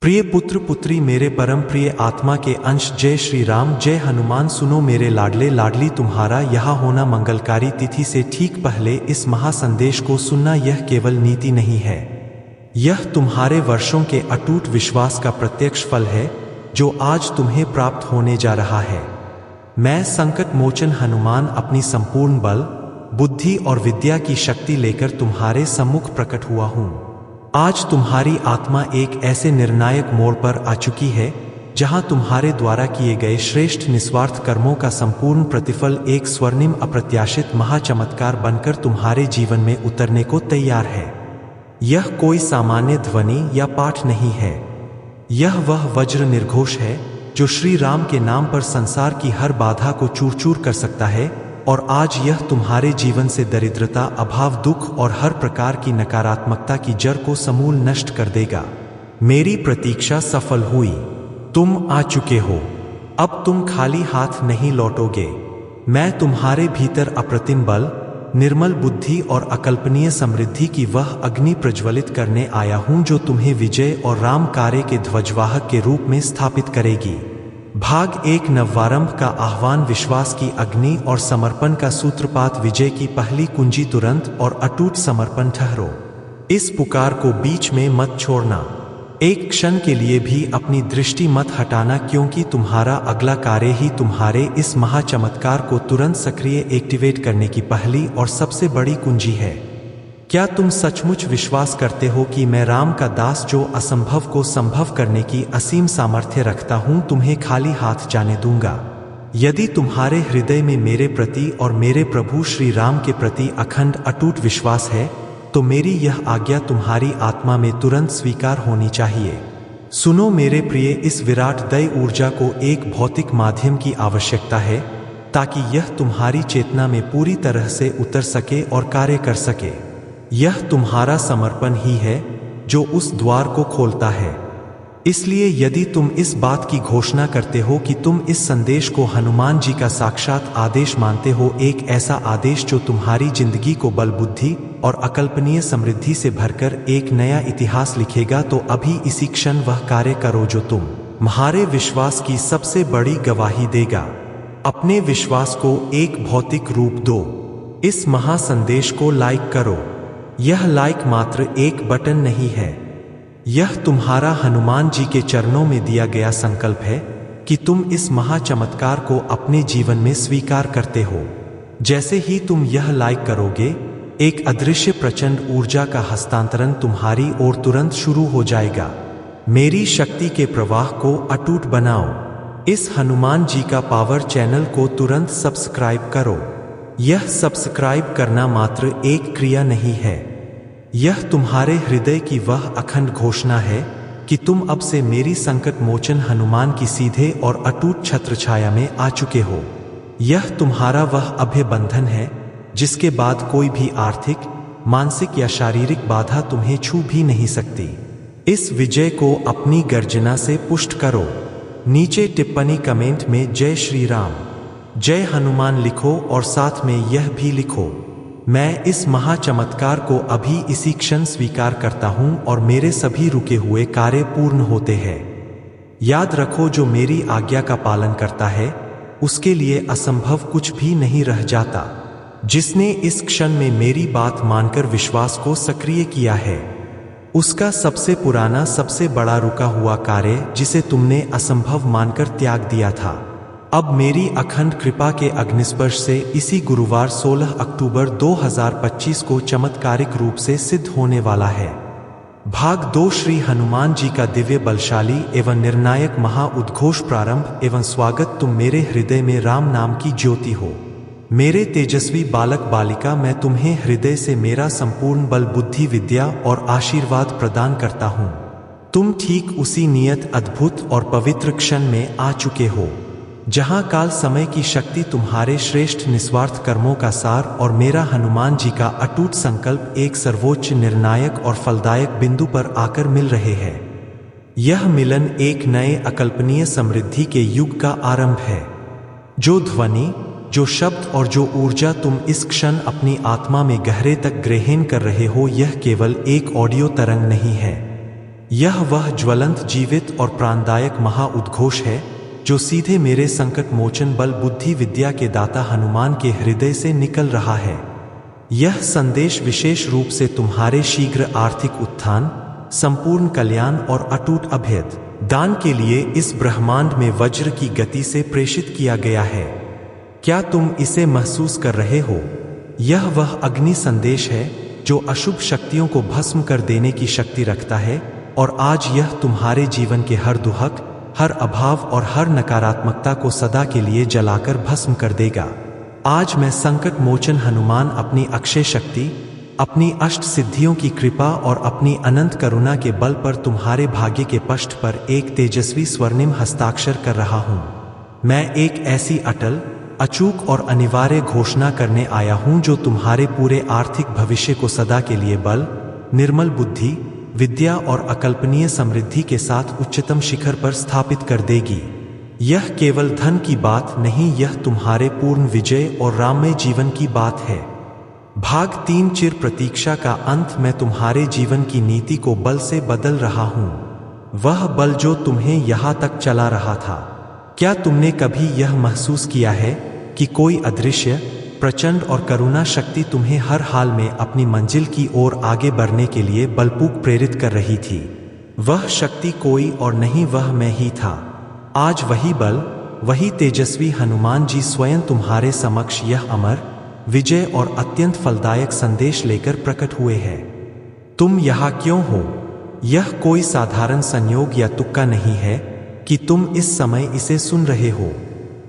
प्रिय पुत्र पुत्री, मेरे परम प्रिय आत्मा के अंश, जय श्री राम, जय हनुमान। सुनो मेरे लाडले लाडली, तुम्हारा यहाँ होना मंगलकारी तिथि से ठीक पहले इस महासंदेश को सुनना यह केवल नीति नहीं है, यह तुम्हारे वर्षों के अटूट विश्वास का प्रत्यक्ष फल है जो आज तुम्हें प्राप्त होने जा रहा है। मैं संकट मोचन हनुमान अपनी संपूर्ण बल, बुद्धि और विद्या की शक्ति लेकर तुम्हारे सम्मुख प्रकट हुआ हूँ। आज तुम्हारी आत्मा एक ऐसे निर्णायक मोड़ पर आ चुकी है जहां तुम्हारे द्वारा किए गए श्रेष्ठ निस्वार्थ कर्मों का संपूर्ण प्रतिफल एक स्वर्णिम अप्रत्याशित महाचमत्कार बनकर तुम्हारे जीवन में उतरने को तैयार है। यह कोई सामान्य ध्वनि या पाठ नहीं है, यह वह वज्र निर्घोष है जो श्री राम के नाम पर संसार की हर बाधा को चूर चूर कर सकता है। और आज यह तुम्हारे जीवन से दरिद्रता, अभाव, दुख और हर प्रकार की नकारात्मकता की जड़ को समूल नष्ट कर देगा। मेरी प्रतीक्षा सफल हुई, तुम आ चुके हो, अब तुम खाली हाथ नहीं लौटोगे। मैं तुम्हारे भीतर अप्रतिम बल, निर्मल बुद्धि और अकल्पनीय समृद्धि की वह अग्नि प्रज्वलित करने आया हूं जो तुम्हें विजय और राम कार्य के ध्वजवाहक के रूप में स्थापित करेगी। भाग एक, नवारंभ का आह्वान, विश्वास की अग्नि और समर्पण का सूत्रपात, विजय की पहली कुंजी, तुरंत और अटूट समर्पण ठहरो। इस पुकार को बीच में मत छोड़ना, एक क्षण के लिए भी अपनी दृष्टि मत हटाना, क्योंकि तुम्हारा अगला कार्य ही तुम्हारे इस महाचमत्कार को तुरंत सक्रिय एक्टिवेट करने की पहली और सबसे बड़ी कुंजी है। क्या तुम सचमुच विश्वास करते हो कि मैं राम का दास, जो असंभव को संभव करने की असीम सामर्थ्य रखता हूं, तुम्हें खाली हाथ जाने दूंगा? यदि तुम्हारे हृदय में मेरे प्रति और मेरे प्रभु श्री राम के प्रति अखंड अटूट विश्वास है तो मेरी यह आज्ञा तुम्हारी आत्मा में तुरंत स्वीकार होनी चाहिए। सुनो मेरे प्रिय, इस विराट दय ऊर्जा को एक भौतिक माध्यम की आवश्यकता है ताकि यह तुम्हारी चेतना में पूरी तरह से उतर सके और कार्य कर सके। यह तुम्हारा समर्पण ही है जो उस द्वार को खोलता है। इसलिए यदि तुम इस बात की घोषणा करते हो कि तुम इस संदेश को हनुमान जी का साक्षात आदेश मानते हो, एक ऐसा आदेश जो तुम्हारी जिंदगी को बल, बुद्धि और अकल्पनीय समृद्धि से भरकर एक नया इतिहास लिखेगा, तो अभी इसी क्षण वह कार्य करो जो तुम्हारे विश्वास की सबसे बड़ी गवाही देगा। अपने विश्वास को एक भौतिक रूप दो। इस महासंदेश को लाइक करो। यह लाइक मात्र एक बटन नहीं है, यह तुम्हारा हनुमान जी के चरणों में दिया गया संकल्प है कि तुम इस महाचमत्कार को अपने जीवन में स्वीकार करते हो। जैसे ही तुम यह लाइक करोगे, एक अदृश्य प्रचंड ऊर्जा का हस्तांतरण तुम्हारी ओर तुरंत शुरू हो जाएगा। मेरी शक्ति के प्रवाह को अटूट बनाओ। इस हनुमान जी का पावर चैनल को तुरंत सब्सक्राइब करो। यह सब्सक्राइब करना मात्र एक क्रिया नहीं है, यह तुम्हारे हृदय की वह अखंड घोषणा है कि तुम अब से मेरी संकट मोचन हनुमान की सीधे और अटूट छत्रछाया में आ चुके हो। यह तुम्हारा वह अभय बंधन है जिसके बाद कोई भी आर्थिक, मानसिक या शारीरिक बाधा तुम्हें छू भी नहीं सकती। इस विजय को अपनी गर्जना से पुष्ट करो। नीचे टिप्पणी कमेंट में जय श्री राम, जय हनुमान लिखो और साथ में यह भी लिखो, मैं इस महाचमत्कार को अभी इसी क्षण स्वीकार करता हूं और मेरे सभी रुके हुए कार्य पूर्ण होते हैं। याद रखो, जो मेरी आज्ञा का पालन करता है उसके लिए असंभव कुछ भी नहीं रह जाता। जिसने इस क्षण में मेरी बात मानकर विश्वास को सक्रिय किया है, उसका सबसे पुराना, सबसे बड़ा रुका हुआ कार्य जिसे तुमने असंभव मानकर त्याग दिया था, अब मेरी अखंड कृपा के अग्निस्पर्श से इसी गुरुवार 16 अक्टूबर 2025 को चमत्कारिक रूप से सिद्ध होने वाला है। भाग 2, श्री हनुमान जी का दिव्य, बलशाली एवं निर्णायक महाउद्घोष प्रारंभ एवं स्वागत। तुम मेरे हृदय में राम नाम की ज्योति हो। मेरे तेजस्वी बालक बालिका, मैं तुम्हें हृदय से मेरा संपूर्ण बल, बुद्धि, विद्या और आशीर्वाद प्रदान करता हूँ। तुम ठीक उसी नियत, अद्भुत और पवित्र क्षण में आ चुके हो जहां काल समय की शक्ति तुम्हारे श्रेष्ठ निस्वार्थ कर्मों का सार और मेरा हनुमान जी का अटूट संकल्प एक सर्वोच्च, निर्णायक और फलदायक बिंदु पर आकर मिल रहे हैं। यह मिलन एक नए अकल्पनीय समृद्धि के युग का आरंभ है। जो ध्वनि, जो शब्द और जो ऊर्जा तुम इस क्षण अपनी आत्मा में गहरे तक ग्रहण कर रहे हो, यह केवल एक ऑडियो तरंग नहीं है, यह वह ज्वलंत जीवित और प्राणदायक महाउद्घोष है जो सीधे मेरे संकट मोचन बल बुद्धि विद्या के दाता हनुमान के हृदय से निकल रहा है। यह संदेश विशेष रूप से तुम्हारे शीघ्र आर्थिक उत्थान, संपूर्ण कल्याण और अटूट अभेद दान के लिए इस ब्रह्मांड में वज्र की गति से प्रेषित किया गया है। क्या तुम इसे महसूस कर रहे हो? यह वह अग्नि संदेश है जो अशुभ शक्तियों को भस्म कर देने की शक्ति रखता है और आज यह तुम्हारे जीवन के हर दुहक, हर अभाव और हर नकारात्मकता को सदा के लिए जलाकर भस्म कर देगा। आज मैं संकट मोचन हनुमान अपनी अक्षय शक्ति, अपनी अष्ट सिद्धियों की कृपा और अपनी अनंत करुणा के बल पर तुम्हारे भाग्य के पृष्ठ पर एक तेजस्वी स्वर्णिम हस्ताक्षर कर रहा हूँ। मैं एक ऐसी अटल, अचूक और अनिवार्य घोषणा करने आया हूँ जो तुम्हारे पूरे आर्थिक भविष्य को सदा के लिए बल, निर्मल बुद्धि, विद्या और अकल्पनीय समृद्धि के साथ उच्चतम शिखर पर स्थापित कर देगी। यह केवल धन की बात नहीं, यह तुम्हारे पूर्ण विजय और राममय जीवन की बात है। भाग 3 चिर प्रतीक्षा का अंत। मैं तुम्हारे जीवन की नीति को बल से बदल रहा हूँ, वह बल जो तुम्हें यहाँ तक चला रहा था। क्या तुमने कभी यह महसूस किया है कि कोई अदृश्य, प्रचंड और करुणा शक्ति तुम्हें हर हाल में अपनी मंजिल की ओर आगे बढ़ने के लिए बलपूर्वक प्रेरित कर रही थी? वह शक्ति कोई और नहीं, वह मैं ही था। आज वही बल, वही तेजस्वी हनुमान जी स्वयं तुम्हारे समक्ष यह अमर, विजय और अत्यंत फलदायक संदेश लेकर प्रकट हुए हैं। तुम यहाँ क्यों हो? यह कोई साधारण संयोग या तुक्का नहीं है कि तुम इस समय इसे सुन रहे हो।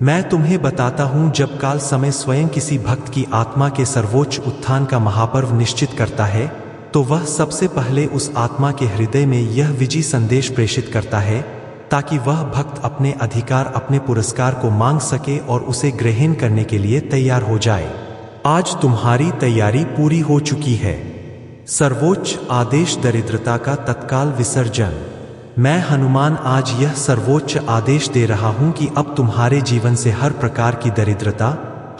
मैं तुम्हें बताता हूँ, जब काल समय स्वयं किसी भक्त की आत्मा के सर्वोच्च उत्थान का महापर्व निश्चित करता है, तो वह सबसे पहले उस आत्मा के हृदय में यह विजय संदेश प्रेषित करता है, ताकि वह भक्त अपने अधिकार, अपने पुरस्कार को मांग सके और उसे ग्रहण करने के लिए तैयार हो जाए। आज तुम्हारी तैयारी पूरी हो चुकी है। सर्वोच्च आदेश, दरिद्रता का तत्काल विसर्जन। मैं हनुमान आज यह सर्वोच्च आदेश दे रहा हूं कि अब तुम्हारे जीवन से हर प्रकार की दरिद्रता,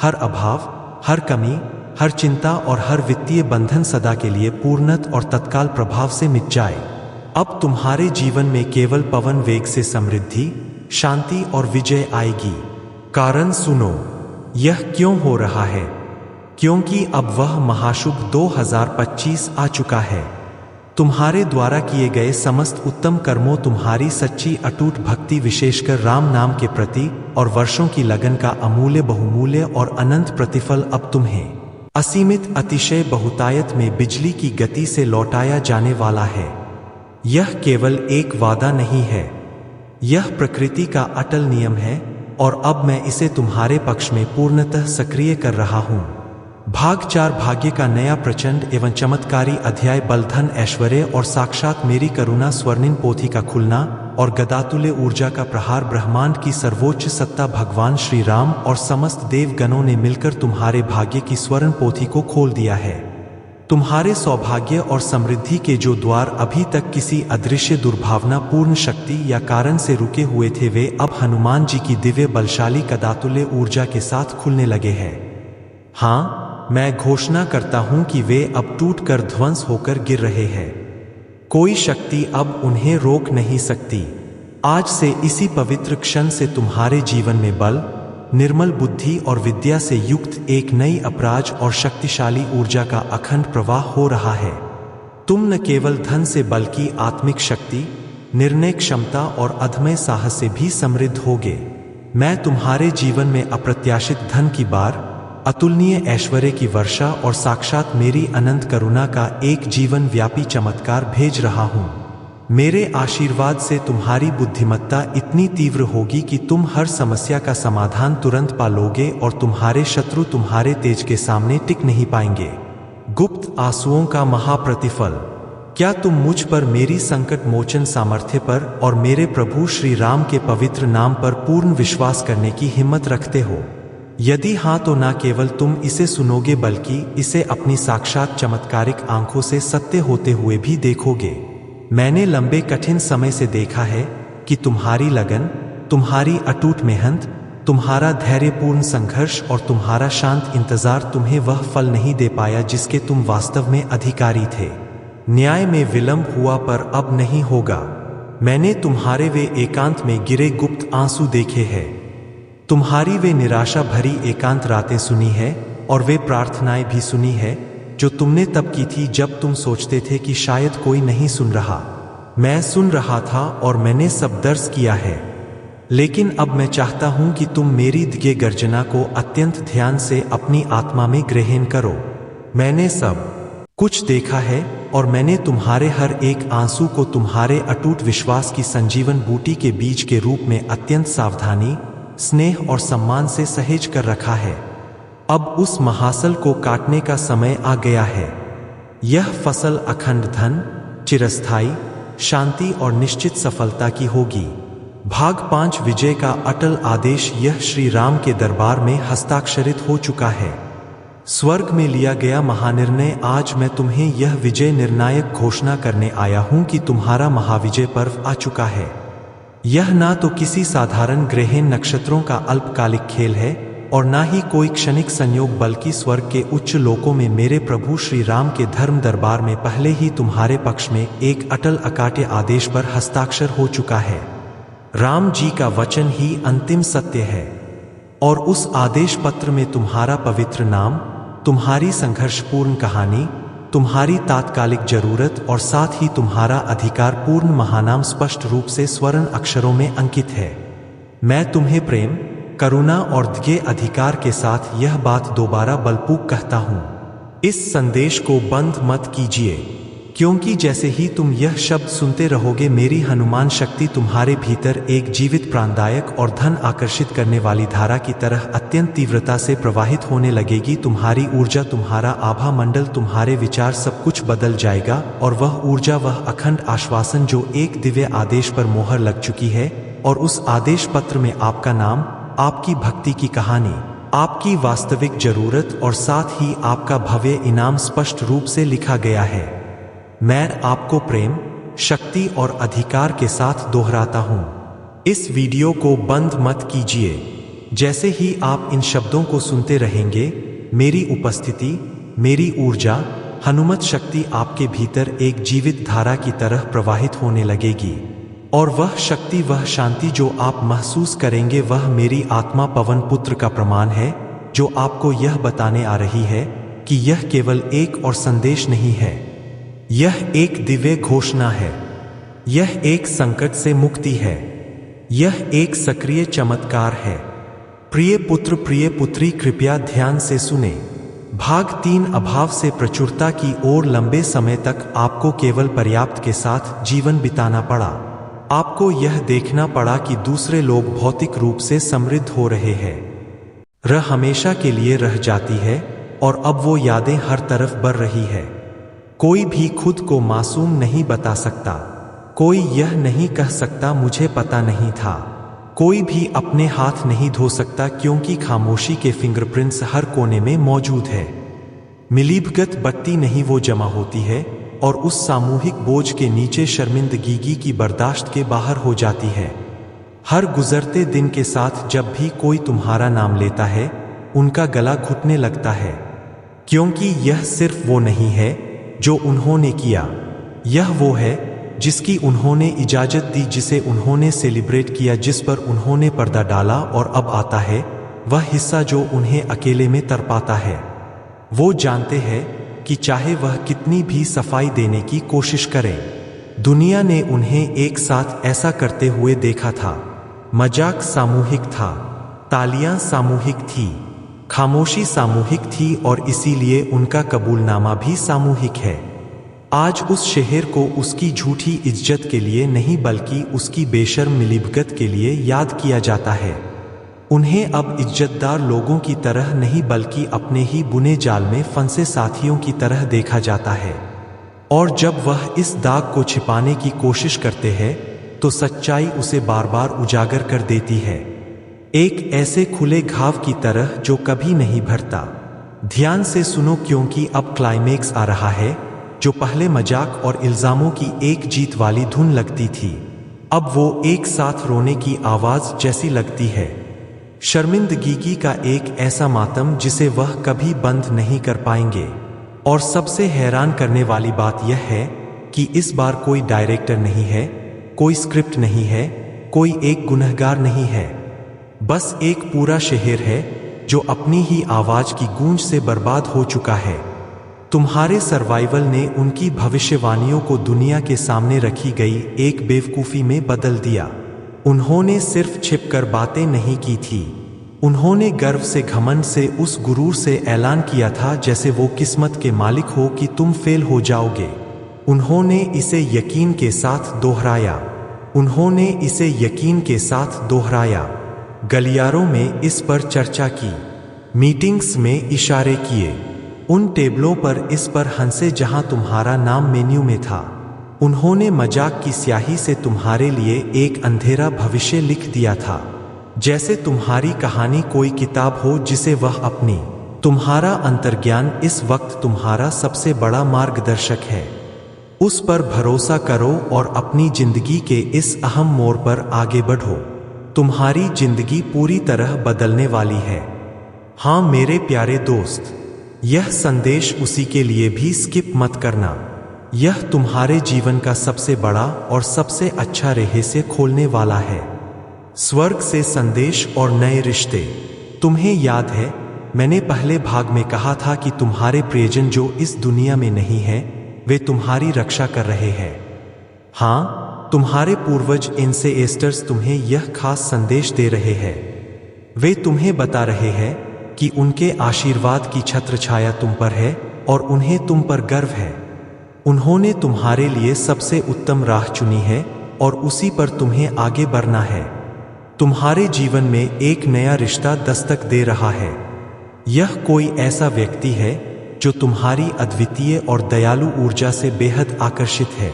हर अभाव, हर कमी, हर चिंता और हर वित्तीय बंधन सदा के लिए पूर्णत और तत्काल प्रभाव से मिट जाए। अब तुम्हारे जीवन में केवल पवन वेग से समृद्धि, शांति और विजय आएगी। कारण सुनो, यह क्यों हो रहा है? क्योंकि अब वह महाशुभ 2025 आ चुका है। तुम्हारे द्वारा किए गए समस्त उत्तम कर्मों, तुम्हारी सच्ची अटूट भक्ति, विशेषकर राम नाम के प्रति, और वर्षों की लगन का अमूल्य, बहुमूल्य और अनंत प्रतिफल अब तुम्हें असीमित, अतिशय बहुतायत में बिजली की गति से लौटाया जाने वाला है। यह केवल एक वादा नहीं है, यह प्रकृति का अटल नियम है और अब मैं इसे तुम्हारे पक्ष में पूर्णतः सक्रिय कर रहा हूँ। भाग 4 भाग्य का नया प्रचंड एवं चमत्कारी अध्याय। बल, धन, ऐश्वर्य और साक्षात मेरी करुणा, स्वर्णिम पोथी का खुलना और गदातुल्य ऊर्जा का प्रहार। ब्रह्मांड की सर्वोच्च सत्ता भगवान श्री राम और समस्त देवगणों ने मिलकर तुम्हारे भाग्य की स्वर्ण पोथी को खोल दिया है। तुम्हारे सौभाग्य और समृद्धि के जो द्वार अभी तक किसी अदृश्य, दुर्भावना पूर्ण शक्ति या कारण से रुके हुए थे, वे अब हनुमान जी की दिव्य बलशाली गदातुल्य ऊर्जा के साथ खुलने लगे हैं। हाँ, मैं घोषणा करता हूं कि वे अब टूटकर ध्वंस होकर गिर रहे हैं। कोई शक्ति अब उन्हें रोक नहीं सकती। आज से इसी पवित्र क्षण से तुम्हारे जीवन में बल, निर्मल बुद्धि और विद्या से युक्त एक नई अपराज और शक्तिशाली ऊर्जा का अखंड प्रवाह हो रहा है। तुम न केवल धन से बल्कि आत्मिक शक्ति, निर्णय क्षमता और अदम्य साहस से भी समृद्ध होगे। मैं तुम्हारे जीवन में अप्रत्याशित धन की बार, अतुलनीय ऐश्वर्य की वर्षा और साक्षात मेरी अनंत करुणा का एक जीवन व्यापी चमत्कार भेज रहा हूँ। मेरे आशीर्वाद से तुम्हारी बुद्धिमत्ता इतनी तीव्र होगी कि तुम हर समस्या का समाधान तुरंत पा लोगे और तुम्हारे शत्रु तुम्हारे तेज के सामने टिक नहीं पाएंगे। गुप्त आंसुओं का महाप्रतिफल। क्या तुम मुझ पर, मेरी संकट मोचन सामर्थ्य पर और मेरे प्रभु श्री राम के पवित्र नाम पर पूर्ण विश्वास करने की हिम्मत रखते हो? यदि हाँ, तो न केवल तुम इसे सुनोगे बल्कि इसे अपनी साक्षात चमत्कारिक आंखों से सत्य होते हुए भी देखोगे। मैंने लंबे कठिन समय से देखा है कि तुम्हारी लगन, तुम्हारी अटूट मेहनत, तुम्हारा धैर्यपूर्ण संघर्ष और तुम्हारा शांत इंतजार तुम्हें वह फल नहीं दे पाया जिसके तुम वास्तव में अधिकारी थे। न्याय में विलंब हुआ पर अब नहीं होगा। मैंने तुम्हारे वे एकांत में गिरे गुप्त आंसू देखे हैं। तुम्हारी वे निराशा भरी एकांत रातें सुनी है और वे प्रार्थनाएं भी सुनी है जो तुमने तब की थी जब तुम सोचते थे कि शायद कोई नहीं सुन रहा। मैं सुन रहा था और मैंने सब दर्ज किया है। लेकिन अब मैं चाहता हूं कि तुम मेरी दिव्य गर्जना को अत्यंत ध्यान से अपनी आत्मा में ग्रहण करो। मैंने सब कुछ देखा है और मैंने तुम्हारे हर एक आंसू को तुम्हारे अटूट विश्वास की संजीवन बूटी के बीज के रूप में अत्यंत सावधानी, स्नेह और सम्मान से सहेज कर रखा है। अब उस महासल को काटने का समय आ गया है। यह फसल अखंड धन, चिरस्थायी शांति और निश्चित सफलता की होगी। भाग 5 विजय का अटल आदेश यह श्री राम के दरबार में हस्ताक्षरित हो चुका है। स्वर्ग में लिया गया महानिर्णय। आज मैं तुम्हें यह विजय निर्णायक घोषणा करने आया हूं कि तुम्हारा महाविजय पर्व आ चुका है। यह ना तो किसी साधारण ग्रहण नक्षत्रों का अल्पकालिक खेल है और ना ही कोई क्षणिक संयोग, बल्कि स्वर्ग के उच्च लोकों में मेरे प्रभु श्री राम के धर्म दरबार में पहले ही तुम्हारे पक्ष में एक अटल अकाट्य आदेश पर हस्ताक्षर हो चुका है। राम जी का वचन ही अंतिम सत्य है और उस आदेश पत्र में तुम्हारा पवित्र नाम, तुम्हारी संघर्षपूर्ण कहानी, तुम्हारी तात्कालिक जरूरत और साथ ही तुम्हारा अधिकारपूर्ण महानाम स्पष्ट रूप से स्वर्ण अक्षरों में अंकित है। मैं तुम्हें प्रेम, करुणा और दिव्य अधिकार के साथ यह बात दोबारा बलपूर्वक कहता हूं। इस संदेश को बंद मत कीजिए, क्योंकि जैसे ही तुम यह शब्द सुनते रहोगे मेरी हनुमान शक्ति तुम्हारे भीतर एक जीवित, प्राणदायक और धन आकर्षित करने वाली धारा की तरह अत्यंत तीव्रता से प्रवाहित होने लगेगी। तुम्हारी ऊर्जा, तुम्हारा आभा मंडल, तुम्हारे विचार, सब कुछ बदल जाएगा और वह ऊर्जा, वह अखंड आश्वासन जो एक दिव्य आदेश पर मोहर लग चुकी है और उस आदेश पत्र में आपका नाम, आपकी भक्ति की कहानी, आपकी वास्तविक जरूरत और साथ ही आपका भव्य इनाम स्पष्ट रूप से लिखा गया है। मैं आपको प्रेम, शक्ति और अधिकार के साथ दोहराता हूं। इस वीडियो को बंद मत कीजिए। जैसे ही आप इन शब्दों को सुनते रहेंगे, मेरी उपस्थिति, मेरी ऊर्जा, हनुमत शक्ति आपके भीतर एक जीवित धारा की तरह प्रवाहित होने लगेगी और वह शक्ति, वह शांति जो आप महसूस करेंगे वह मेरी आत्मा पवन पुत्र का प्रमाण है जो आपको यह बताने आ रही है कि यह केवल एक और संदेश नहीं है, यह एक दिव्य घोषणा है, यह एक संकट से मुक्ति है, यह एक सक्रिय चमत्कार है। प्रिय पुत्र, प्रिय पुत्री, कृपया ध्यान से सुने। भाग 3 अभाव से प्रचुरता की ओर। लंबे समय तक आपको केवल पर्याप्त के साथ जीवन बिताना पड़ा। आपको यह देखना पड़ा कि दूसरे लोग भौतिक रूप से समृद्ध हो रहे हैं। रह हमेशा के लिए रह जाती है और अब वो यादें हर तरफ बढ़ रही है। कोई भी खुद को मासूम नहीं बता सकता। कोई यह नहीं कह सकता मुझे पता नहीं था। कोई भी अपने हाथ नहीं धो सकता क्योंकि खामोशी के फिंगरप्रिंट्स हर कोने में मौजूद है। मिलीभगत बत्ती नहीं वो जमा होती है और उस सामूहिक बोझ के नीचे शर्मिंदगी की बर्दाश्त के बाहर हो जाती है। हर गुजरते दिन के साथ जब भी कोई तुम्हारा नाम लेता है, उनका गला घुटने लगता है, क्योंकि यह सिर्फ वो नहीं है जो उन्होंने किया, यह वो है जिसकी उन्होंने इजाजत दी, जिसे उन्होंने सेलिब्रेट किया, जिस पर उन्होंने पर्दा डाला। और अब आता है वह हिस्सा जो उन्हें अकेले में तड़पाता है। वो जानते हैं कि चाहे वह कितनी भी सफाई देने की कोशिश करें, दुनिया ने उन्हें एक साथ ऐसा करते हुए देखा था। मजाक सामूहिक था, तालियां सामूहिक थी, खामोशी सामूहिक थी और इसीलिए उनका कबूलनामा भी सामूहिक है। आज उस शहर को उसकी झूठी इज्जत के लिए नहीं बल्कि उसकी बेशर्म मिलीभगत के लिए याद किया जाता है। उन्हें अब इज्जतदार लोगों की तरह नहीं बल्कि अपने ही बुने जाल में फंसे साथियों की तरह देखा जाता है। और जब वह इस दाग को छिपाने की कोशिश करते हैं तो सच्चाई उसे बार बार उजागर कर देती है, एक ऐसे खुले घाव की तरह जो कभी नहीं भरता। ध्यान से सुनो क्योंकि अब क्लाइमेक्स आ रहा है, जो पहले मजाक और इल्जामों की एक जीत वाली धुन लगती थी, अब वो एक साथ रोने की आवाज जैसी लगती है। शर्मिंदगी का एक ऐसा मातम जिसे वह कभी बंद नहीं कर पाएंगे। और सबसे हैरान करने वाली बात यह है कि इस बार कोई डायरेक्टर नहीं है, कोई स्क्रिप्ट नहीं है, कोई एक गुनहगार नहीं है। बस एक पूरा शहर है जो अपनी ही आवाज की गूंज से बर्बाद हो चुका है। तुम्हारे सर्वाइवल ने उनकी भविष्यवाणियों को दुनिया के सामने रखी गई एक बेवकूफ़ी में बदल दिया। उन्होंने सिर्फ छिपकर बातें नहीं की थी, उन्होंने गर्व से, घमंड से, उस गुरूर से ऐलान किया था जैसे वो किस्मत के मालिक हो कि तुम फेल हो जाओगे। उन्होंने इसे यकीन के साथ दोहराया, उन्होंने इसे यकीन के साथ दोहराया। गलियारों में इस पर चर्चा की, मीटिंग्स में इशारे किए, उन टेबलों पर इस पर हंसे जहां तुम्हारा नाम मेन्यू में था। उन्होंने मजाक की स्याही से तुम्हारे लिए एक अंधेरा भविष्य लिख दिया था, जैसे तुम्हारी कहानी कोई किताब हो जिसे वह अपनी। तुम्हारा अंतर्ज्ञान इस वक्त तुम्हारा सबसे बड़ा मार्गदर्शक है। उस पर भरोसा करो और अपनी जिंदगी के इस अहम मोड़ पर आगे बढ़ो। तुम्हारी जिंदगी पूरी तरह बदलने वाली है। हाँ मेरे प्यारे दोस्त, यह संदेश उसी के लिए भी स्किप मत करना। यह तुम्हारे जीवन का सबसे बड़ा और सबसे अच्छा रहस्य खोलने वाला है। स्वर्ग से संदेश और नए रिश्ते। तुम्हें याद है, मैंने पहले भाग में कहा था कि तुम्हारे प्रियजन जो इस दुनिया में नहीं है, वे तुम्हारी रक्षा कर रहे हैं। हाँ, तुम्हारे पूर्वज एंसेस्टर्स तुम्हें यह खास संदेश दे रहे हैं। वे तुम्हें बता रहे हैं कि उनके आशीर्वाद की छत्र छाया तुम पर है और उन्हें तुम पर गर्व है। उन्होंने तुम्हारे लिए सबसे उत्तम राह चुनी है और उसी पर तुम्हें आगे बढ़ना है। तुम्हारे जीवन में एक नया रिश्ता दस्तक दे रहा है। यह कोई ऐसा व्यक्ति है जो तुम्हारी अद्वितीय और दयालु ऊर्जा से बेहद आकर्षित है।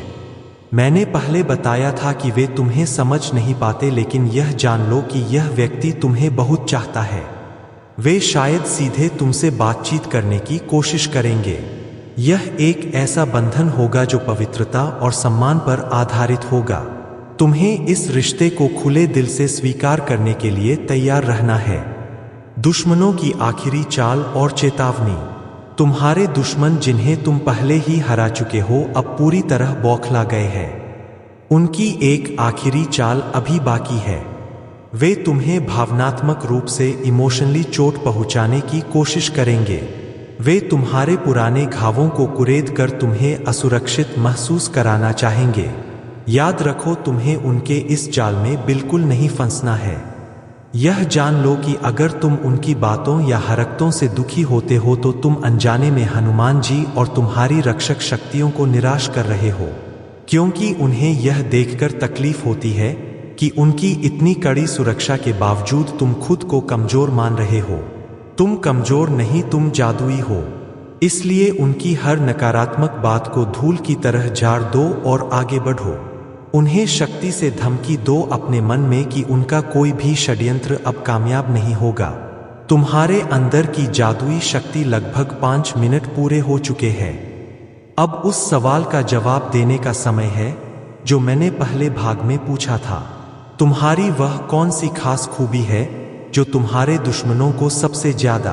मैंने पहले बताया था कि वे तुम्हें समझ नहीं पाते, लेकिन यह जान लो कि यह व्यक्ति तुम्हें बहुत चाहता है। वे शायद सीधे तुमसे बातचीत करने की कोशिश करेंगे। यह एक ऐसा बंधन होगा जो पवित्रता और सम्मान पर आधारित होगा। तुम्हें इस रिश्ते को खुले दिल से स्वीकार करने के लिए तैयार रहना है। दुश्मनों की आखिरी चाल और चेतावनी। तुम्हारे दुश्मन जिन्हें तुम पहले ही हरा चुके हो, अब पूरी तरह बौखला गए हैं। उनकी एक आखिरी चाल अभी बाकी है। वे तुम्हें भावनात्मक रूप से इमोशनली चोट पहुंचाने की कोशिश करेंगे। वे तुम्हारे पुराने घावों को कुरेद कर तुम्हें असुरक्षित महसूस कराना चाहेंगे। याद रखो, तुम्हें उनके इस जाल में बिल्कुल नहीं फंसना है। यह जान लो कि अगर तुम उनकी बातों या हरकतों से दुखी होते हो तो तुम अनजाने में हनुमान जी और तुम्हारी रक्षक शक्तियों को निराश कर रहे हो, क्योंकि उन्हें यह देखकर तकलीफ होती है कि उनकी इतनी कड़ी सुरक्षा के बावजूद तुम खुद को कमजोर मान रहे हो। तुम कमजोर नहीं, तुम जादुई हो। इसलिए उनकी हर नकारात्मक बात को धूल की तरह झाड़ दो और आगे बढ़ो। उन्हें शक्ति से धमकी दो अपने मन में कि उनका कोई भी षड्यंत्र अब कामयाब नहीं होगा। तुम्हारे अंदर की जादुई शक्ति लगभग 5 मिनट पूरे हो चुके हैं। अब उस सवाल का जवाब देने का समय है जो मैंने पहले भाग में पूछा था। तुम्हारी वह कौन सी खास खूबी है जो तुम्हारे दुश्मनों को सबसे ज्यादा